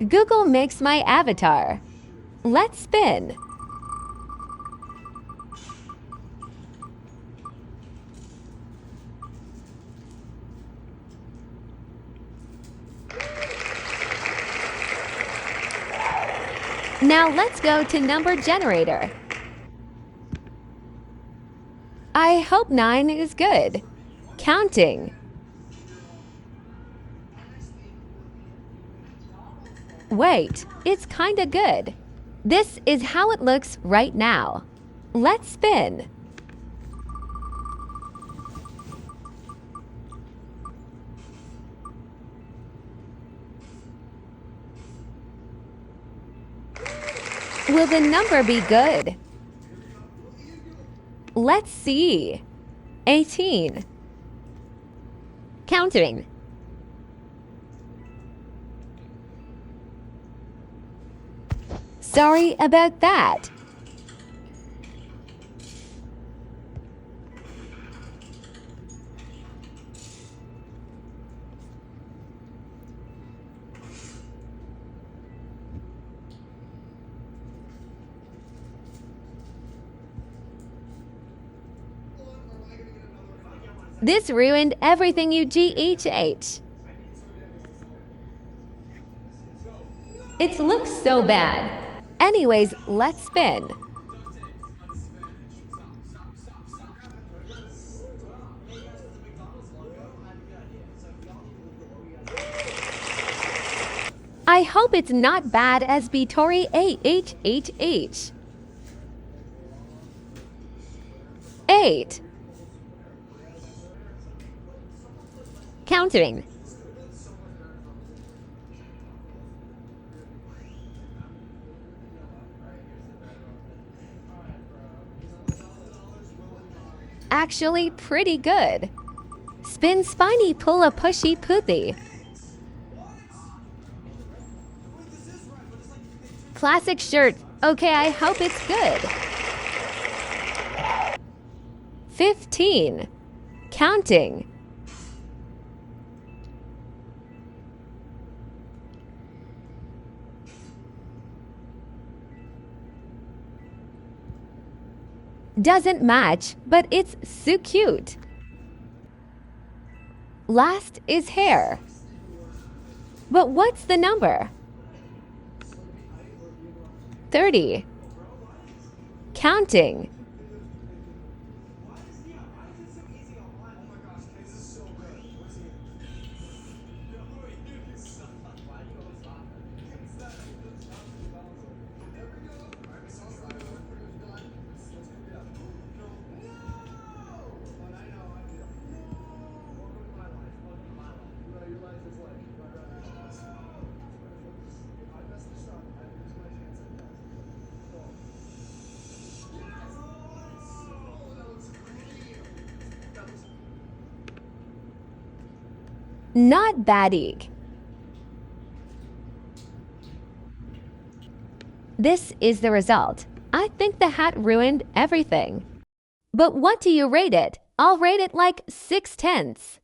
Google makes my avatar. Let's spin. Now let's go to number generator. I hope 9 is good. Counting. Wait, it's kinda good. This is how it looks right now. Let's spin. Will the number be good? Let's see. 18. Counting. Sorry about that. This ruined everything you GHH. It looks so bad. Anyways, let's spin. I hope it's not bad as Bitori AHHH. 8. Counting. Actually pretty good. Spin spiny pull a pushy poothy. Classic shirt. Okay, I hope it's good. 15. Counting. Doesn't match, but it's so cute. Last is hair. But what's the number? 30. Counting. Not bad egg. This is the result. I think the hat ruined everything. But what do you rate it? I'll rate it like 6/10.